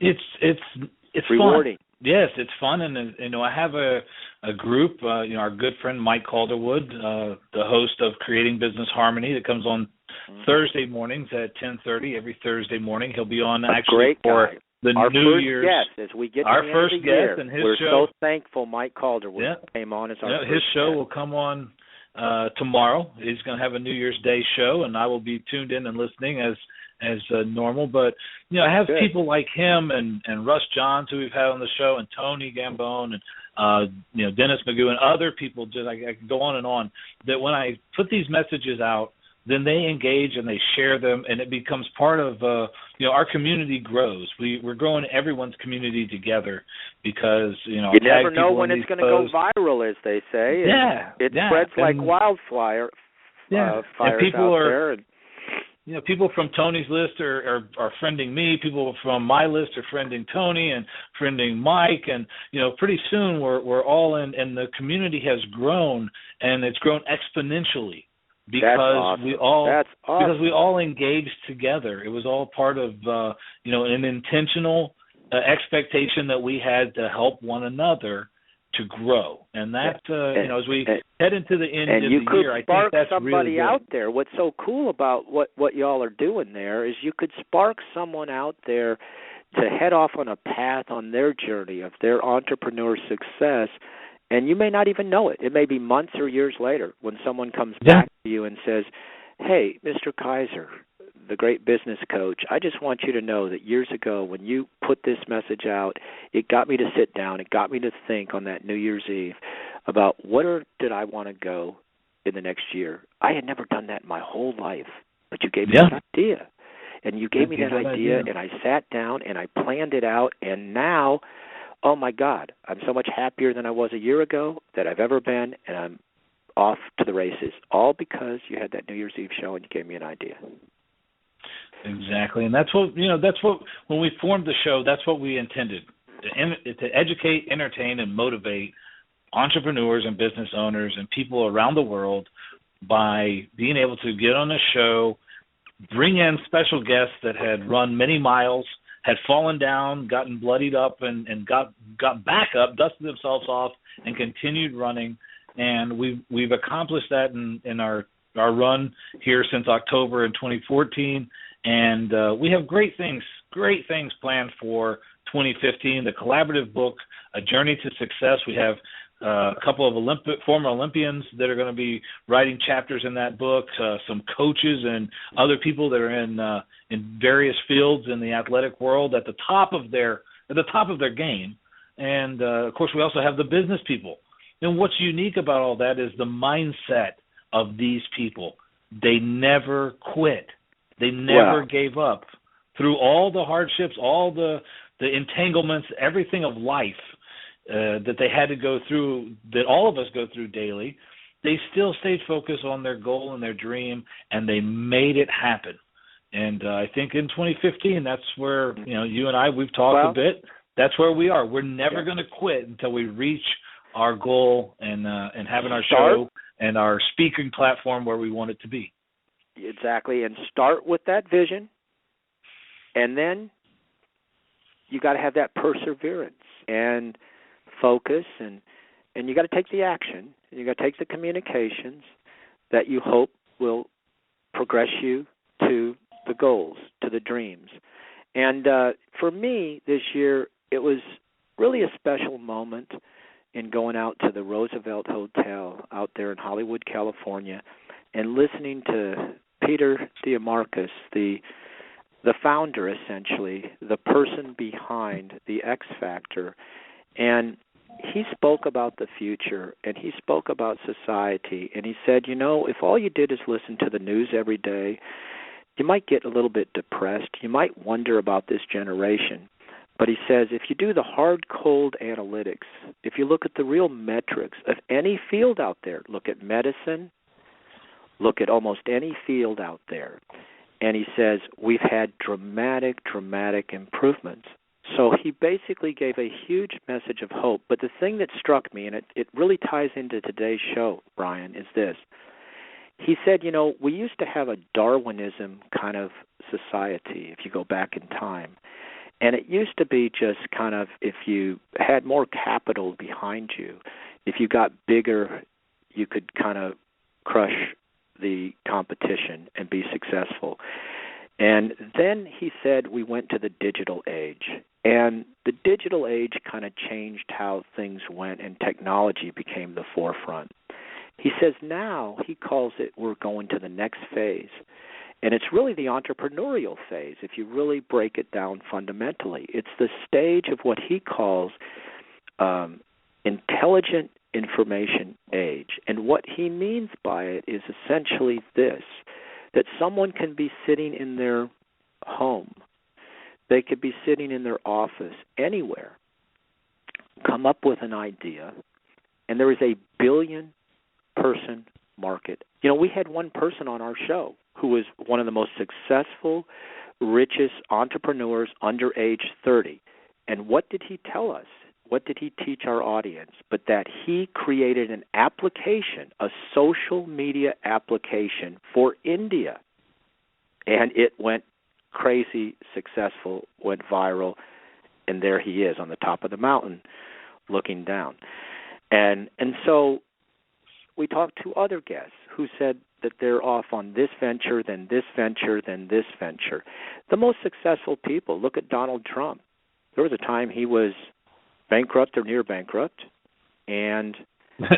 It's rewarding. Fun. Yes, it's fun, and I have a group. Our good friend Mike Calderwood, the host of Creating Business Harmony, that comes on Thursday mornings at 10:30 every Thursday morning. He'll be on actually for our New Year's guest as we get our to the first end of the guest, year. and his We're show. So thankful Mike Calderwood came on as our first his show guest. will come on tomorrow. He's going to have a New Year's Day show, and I will be tuned in and listening as normal. But I have people like him and Russ Johns, who we've had on the show, and Tony Gambone, and Dennis Magoo, and other people. Just I can go on, that when I put these messages out, then they engage and they share them, and it becomes part of our community grows. We're growing everyone's community together, because you never know when it's going to go viral, as they say. It spreads like wildfire. And fires people out are there. And people from Tony's list are friending me. People from my list are friending Tony and friending Mike, and pretty soon we're all in, and the community has grown, and it's grown exponentially because we all engaged together. It was all part of an intentional expectation that we had to help one another to grow, and that as we head into the end of the year, I think that's really good. And you could spark somebody out there. What's so cool about what y'all are doing there is you could spark someone out there to head off on a path on their journey of their entrepreneur success, and you may not even know it. It may be months or years later when someone comes back to you and says, "Hey, Mr. Kiser, the great business coach, I just want you to know that years ago when you put this message out, it got me to sit down. It got me to think on that New Year's Eve about where did I want to go in the next year. I had never done that in my whole life, but you gave me that idea. And you gave me that idea, and I sat down and I planned it out, and now, oh, my God, I'm so much happier than I was a year ago that I've ever been, and I'm off to the races, all because you had that New Year's Eve show and you gave me an idea." Exactly, and that's what when we formed the show, that's what we intended, to educate, entertain, and motivate entrepreneurs and business owners and people around the world by being able to get on a show, bring in special guests that had run many miles, had fallen down, gotten bloodied up, and got back up, dusted themselves off, and continued running. And we've accomplished that in our run here since October in 2014. And we have great things planned for 2015. The collaborative book, A Journey to Success. We have a couple of former Olympians that are going to be writing chapters in that book. Some coaches and other people that are in various fields in the athletic world at the top of their game. And of course, we also have the business people. And what's unique about all that is the mindset of these people. They never quit. They never gave up. Through all the hardships, all the entanglements, everything of life that they had to go through, that all of us go through daily, they still stayed focused on their goal and their dream, and they made it happen. And I think in 2015, that's where, you and I, we've talked a bit. That's where we are. We're never going to quit until we reach our goal and having our show and our speaking platform where we want it to be. Exactly, and start with that vision, and then you got to have that perseverance and focus, and you got to take the action, and you got to take the communications that you hope will progress you to the goals, to the dreams. And for me this year, it was really a special moment in going out to the Roosevelt Hotel out there in Hollywood, California, and listening to Peter Diamarcus, the founder, essentially, the person behind the X Factor. And he spoke about the future, and he spoke about society, and he said, if all you did is listen to the news every day, you might get a little bit depressed. You might wonder about this generation. But he says, if you do the hard, cold analytics, if you look at the real metrics of any field out there, look at medicine, look at almost any field out there, and he says, we've had dramatic improvements. So he basically gave a huge message of hope. But the thing that struck me, and it really ties into today's show, Bryan, is this. He said, we used to have a Darwinism kind of society, if you go back in time. And it used to be just kind of, if you had more capital behind you, if you got bigger, you could kind of crush the competition and be successful. And then he said we went to the digital age. And the digital age kind of changed how things went, and technology became the forefront. He says now, he calls it, we're going to the next phase. And it's really the entrepreneurial phase, if you really break it down fundamentally. It's the stage of what he calls intelligent information age. And what he means by it is essentially this, that someone can be sitting in their home, they could be sitting in their office, anywhere, come up with an idea, and there is a billion-person market. We had one person on our show who is one of the most successful, richest entrepreneurs under age 30. And what did he tell us? What did he teach our audience? But that he created an application, a social media application for India. And it went crazy successful, went viral, and there he is on the top of the mountain looking down. And so we talked to other guests who said that they're off on this venture, then this venture, then this venture. The most successful people, look at Donald Trump. There was a time he was bankrupt or near bankrupt, and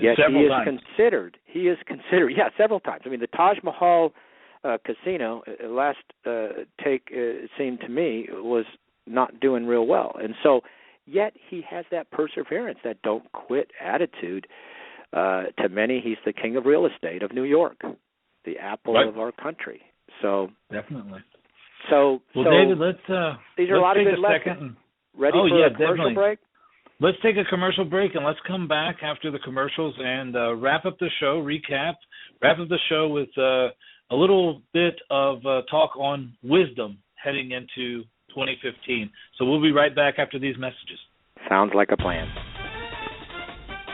yet he is considered, yeah, several times. I mean, the Taj Mahal casino, last take, it seemed to me, was not doing real well. And so, yet he has that perseverance, that don't quit attitude. To many, he's the king of real estate of New York, the apple of our country. So definitely. So David, these are a lot of good lessons. Ready for a commercial break? Let's take a commercial break, and let's come back after the commercials and wrap up the show, wrap up the show with a little bit of talk on wisdom heading into 2015. So we'll be right back after these messages. Sounds like a plan.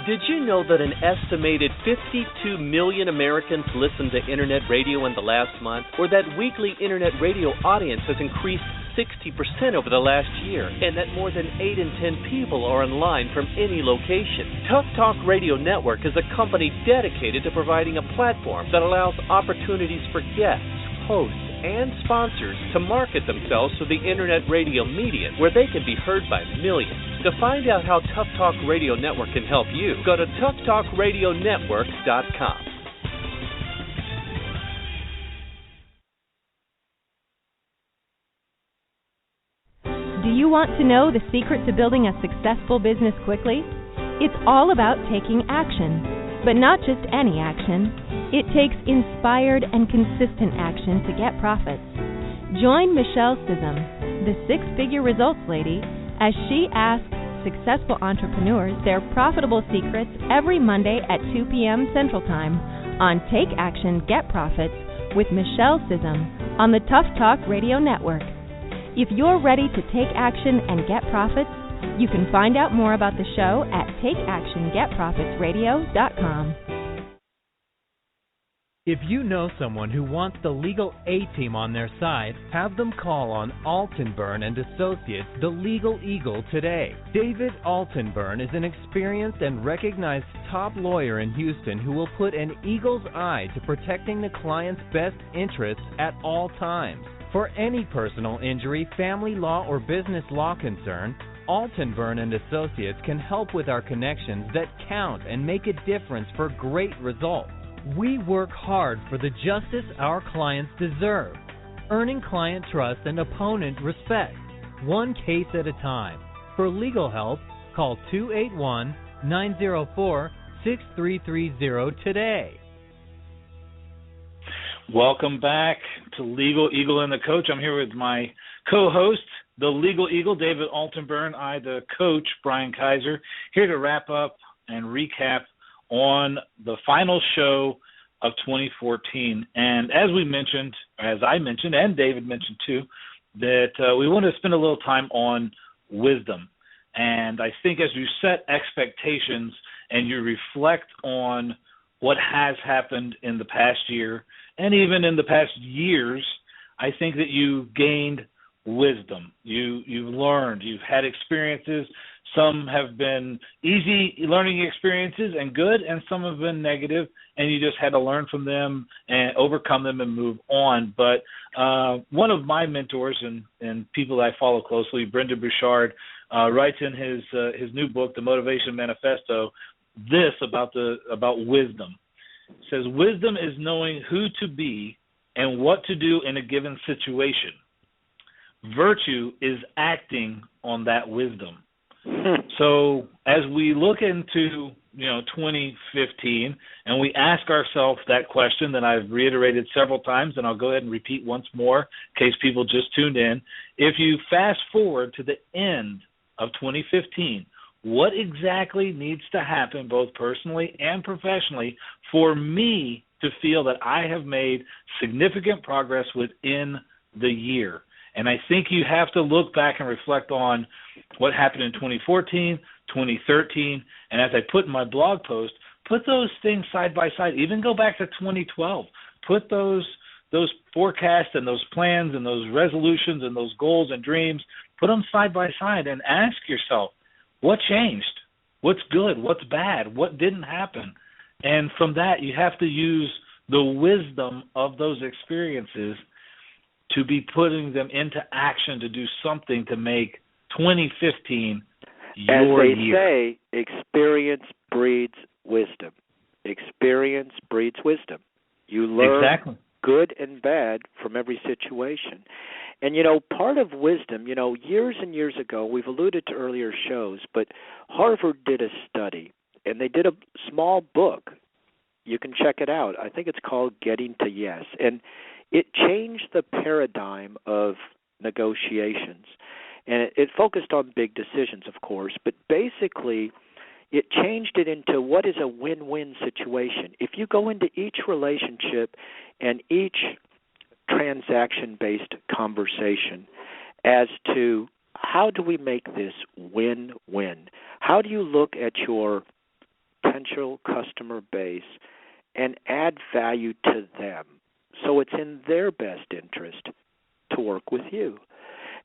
Did you know that an estimated 52 million Americans listened to Internet radio in the last month, or that weekly Internet radio audience has increased 60% over the last year, and that more than 8 in 10 people are online from any location? Tough Talk Radio Network is a company dedicated to providing a platform that allows opportunities for guests, hosts, and sponsors to market themselves to the Internet radio medium, where they can be heard by millions. To find out how Tough Talk Radio Network can help you, go to toughtalkradionetwork.com. Do you want to know the secret to building a successful business quickly? It's all about taking action, but not just any action. It takes inspired and consistent action to get profits. Join Michelle Sissom, the six-figure results lady, as she asks successful entrepreneurs their profitable secrets every Monday at 2 p.m. Central Time on Take Action, Get Profits with Michelle Sissom on the Tough Talk Radio Network. If you're ready to take action and get profits, you can find out more about the show at takeactiongetprofitsradio.com. If you know someone who wants the legal A-team on their side, have them call on Altenbern and Associates, the Legal Eagle, today. David Altenbern is an experienced and recognized top lawyer in Houston who will put an eagle's eye to protecting the client's best interests at all times. For any personal injury, family law, or business law concern, Altenbern and Associates can help with our connections that count and make a difference for great results. We work hard for the justice our clients deserve, earning client trust and opponent respect, one case at a time. For legal help, call 281-904-6330 today. Welcome back to Legal Eagle and the Coach. I'm here with my co-host, the Legal Eagle, David Altenbern. I, the coach, Bryan Kiser, here to wrap up and recap on the final show of 2014. And as we mentioned, as I mentioned, and David mentioned too, that we want to spend a little time on wisdom. And I think as you set expectations and you reflect on what has happened in the past year and even in the past years, I think that you gained wisdom. You've learned. You've had experiences. Some have been easy learning experiences and good, and some have been negative, and you just had to learn from them and overcome them and move on. But one of my mentors and people that I follow closely, Brendan Bouchard, writes in his new book, The Motivation Manifesto, this about wisdom. It says, wisdom is knowing who to be and what to do in a given situation. Virtue is acting on that wisdom. So as we look into 2015 and we ask ourselves that question that I've reiterated several times, and I'll go ahead and repeat once more in case people just tuned in. If you fast forward to the end of 2015, what exactly needs to happen both personally and professionally for me to feel that I have made significant progress within the year. And I think you have to look back and reflect on what happened in 2014, 2013, and as I put in my blog post, put those things side by side. Even go back to 2012. Put those forecasts and those plans and those resolutions and those goals and dreams, put them side by side and ask yourself, what changed? What's good? What's bad? What didn't happen? And from that, you have to use the wisdom of those experiences to be putting them into action to do something to make 2015 your year. As they say, experience breeds wisdom. Experience breeds wisdom. You learn good and bad from every situation. And, part of wisdom, years and years ago, we've alluded to earlier shows, but Harvard did a study, and they did a small book. You can check it out. I think it's called Getting to Yes. And it changed the paradigm of negotiations. And it focused on big decisions, of course, but basically it changed it into what is a win-win situation. If you go into each relationship and each transaction-based conversation as to how do we make this win-win? How do you look at your potential customer base and add value to them so it's in their best interest to work with you?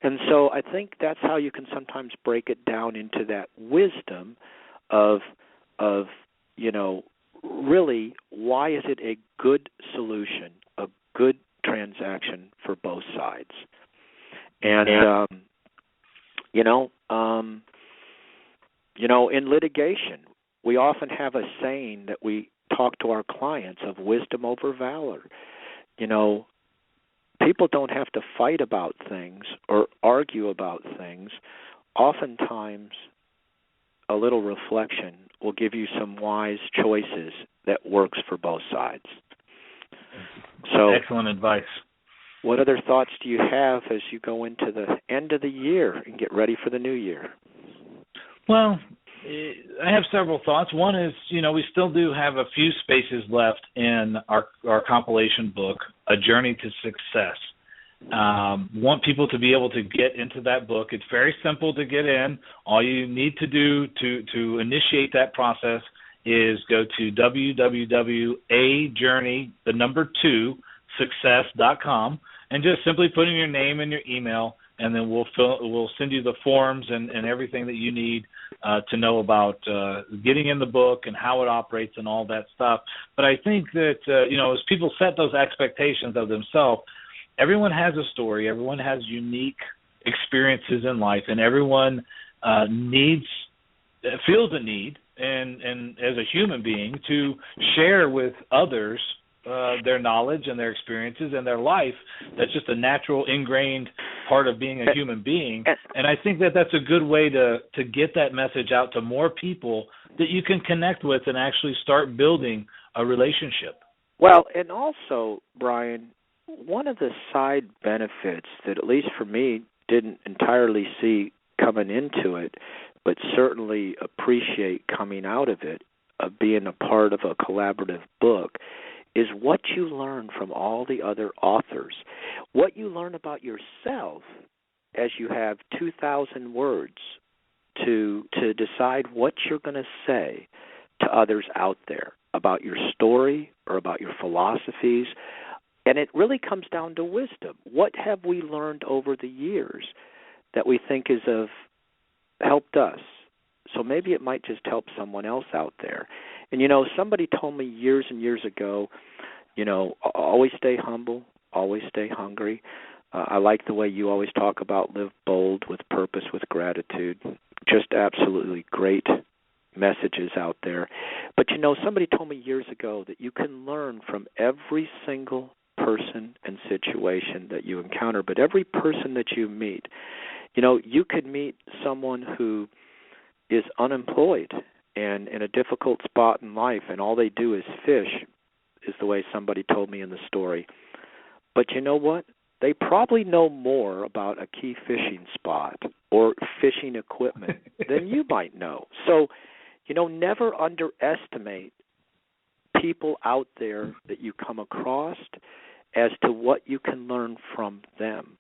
And so I think that's how you can sometimes break it down into that wisdom of really, why is it a good solution, a good transaction for both sides? And in litigation, we often have a saying that we talk to our clients of wisdom over valor. People don't have to fight about things or argue about things. Oftentimes, a little reflection will give you some wise choices that works for both sides. So, excellent advice. What other thoughts do you have as you go into the end of the year and get ready for the new year? Well, I have several thoughts. One is, we still do have a few spaces left in our compilation book, A Journey to Success. Want people to be able to get into that book. It's very simple to get in. All you need to do to initiate that process is go to www.ajourney2success.com and just simply put in your name and your email, and then we'll send you the forms and everything that you need to know about getting in the book and how it operates and all that stuff. But I think that, as people set those expectations of themselves, everyone has a story, everyone has unique experiences in life, and everyone feels a need, and as a human being, to share with others their knowledge and their experiences and their life. That's just a natural, ingrained part of being a human being. And I think that that's a good way to get that message out to more people that you can connect with and actually start building a relationship. Well, and also, Bryan, one of the side benefits that, at least for me, didn't entirely see coming into it, but certainly appreciate coming out of it, of being a part of a collaborative book, is what you learn from all the other authors. What you learn about yourself as you have 2,000 words to decide what you're going to say to others out there about your story or about your philosophies. And it really comes down to wisdom. What have we learned over the years that we think is of helped us? So maybe it might just help someone else out there. And, somebody told me years and years ago, always stay humble, always stay hungry. I like the way you always talk about live bold, with purpose, with gratitude. Just absolutely great messages out there. But, somebody told me years ago that you can learn from every single person and situation that you encounter, but every person that you meet. You could meet someone who is unemployed and in a difficult spot in life, and all they do is fish, is the way somebody told me in the story. But you know what? They probably know more about a key fishing spot or fishing equipment than you might know. So, never underestimate people out there that you come across as to what you can learn from them.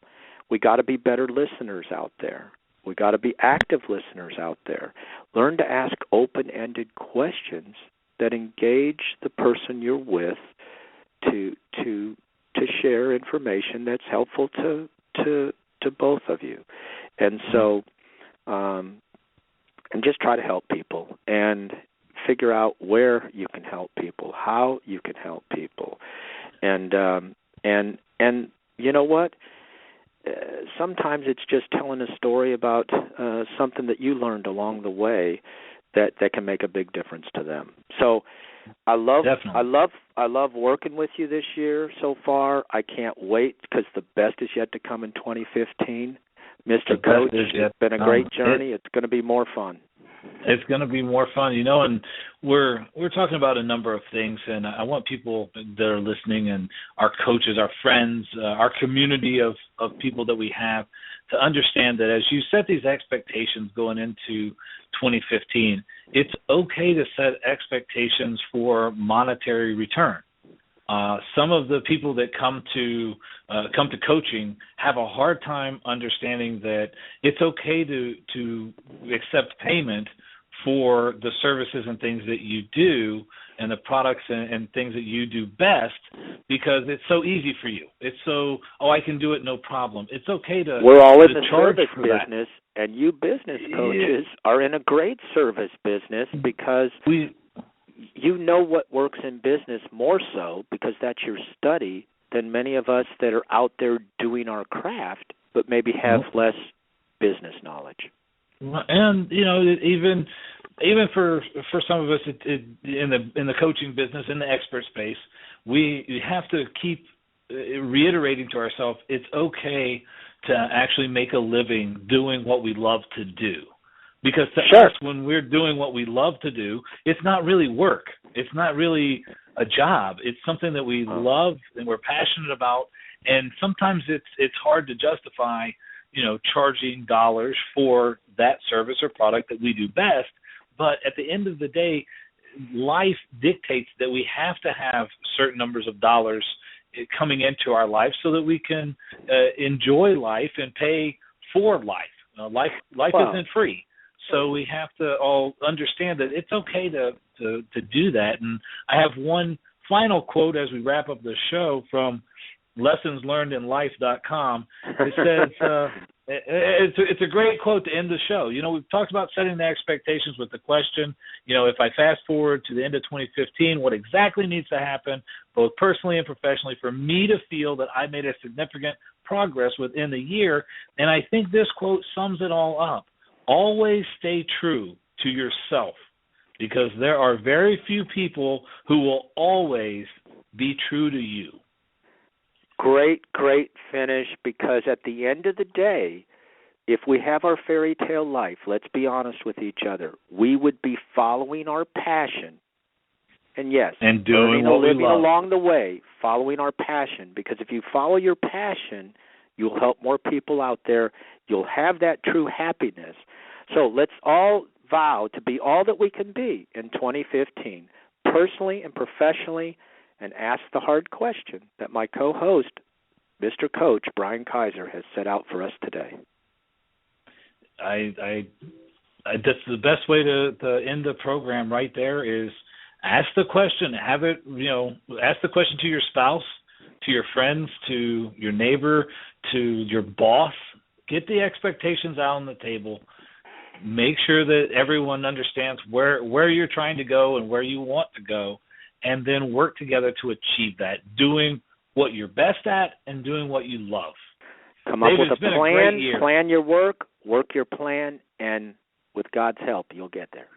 We got to be better listeners out there. We got to be active listeners out there. Learn to ask open-ended questions that engage the person you're with to share information that's helpful to both of you. And so, and just try to help people and figure out where you can help people, how you can help people. And you know what? Sometimes it's just telling a story about something that you learned along the way that can make a big difference to them. So I love working with you this year so far. I can't wait because the best is yet to come in 2015. Mr. Coach, it's been a great journey. It's going to be more fun. It's going to be more fun, and we're talking about a number of things, and I want people that are listening and our coaches, our friends, our community of people that we have to understand that as you set these expectations going into 2015, it's okay to set expectations for monetary return. Some of the people that come to coaching have a hard time understanding that it's okay to accept payment for the services and things that you do and the products and things that you do best because it's so easy for you. It's so, I can do it, no problem. It's okay to We're all in the charge service for business, and you business coaches are in a great service business because you know what works in business more so because that's your study than many of us that are out there doing our craft but maybe have less business knowledge. And even for some of us in the coaching business, in the expert space, we have to keep reiterating to ourselves it's okay to actually make a living doing what we love to do. Because to us, when we're doing what we love to do, it's not really work. It's not really a job. It's something that we love and we're passionate about. And sometimes it's hard to justify, charging dollars for that service or product that we do best. But at the end of the day, life dictates that we have to have certain numbers of dollars coming into our life so that we can enjoy life and pay for life. Life isn't free. So we have to all understand that it's okay to do that. And I have one final quote as we wrap up the show from lessonslearnedinlife.com. It says, it's a great quote to end the show. We've talked about setting the expectations with the question, if I fast forward to the end of 2015, what exactly needs to happen, both personally and professionally, for me to feel that I made a significant progress within the year? And I think this quote sums it all up. Always stay true to yourself because there are very few people who will always be true to you. Great finish, because at the end of the day, if we have our fairy tale life, let's be honest with each other, we would be following our passion. And yes, and doing what living we love along the way, following our passion, because if you follow your passion, you'll help more people out there. You'll have that true happiness. So let's all vow to be all that we can be in 2015, personally and professionally, and ask the hard question that my co-host, Mr. Coach Bryan Kiser, has set out for us today. That's the best way to end the program right there is ask the question. Ask the question to your spouse, to your friends, to your neighbor, to your boss. Get the expectations out on the table. Make sure that everyone understands where you're trying to go and where you want to go, and then work together to achieve that, doing what you're best at and doing what you love. Come up with a plan, plan your work your plan, and with God's help, you'll get there.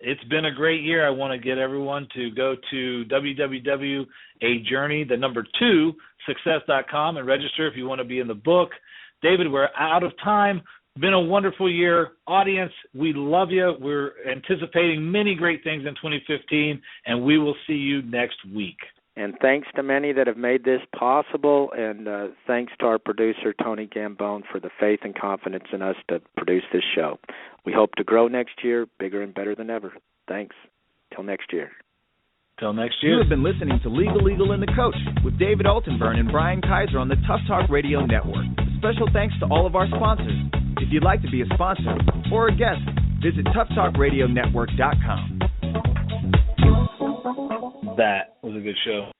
It's been a great year. I want to get everyone to go to www.ajourney2success.com and register if you want to be in the book. David, we're out of time. Been a wonderful year. Audience, we love you. We're anticipating many great things in 2015, and we will see you next week. And thanks to many that have made this possible, and thanks to our producer, Tony Gambone, for the faith and confidence in us to produce this show. We hope to grow next year, bigger and better than ever. Thanks. Till next year. Till next year. You have been listening to Legal, Eagle, and the Coach with David Altenbern and Bryan Kiser on the Tough Talk Radio Network. Special thanks to all of our sponsors. If you'd like to be a sponsor or a guest, visit toughtalkradionetwork.com. That was a good show.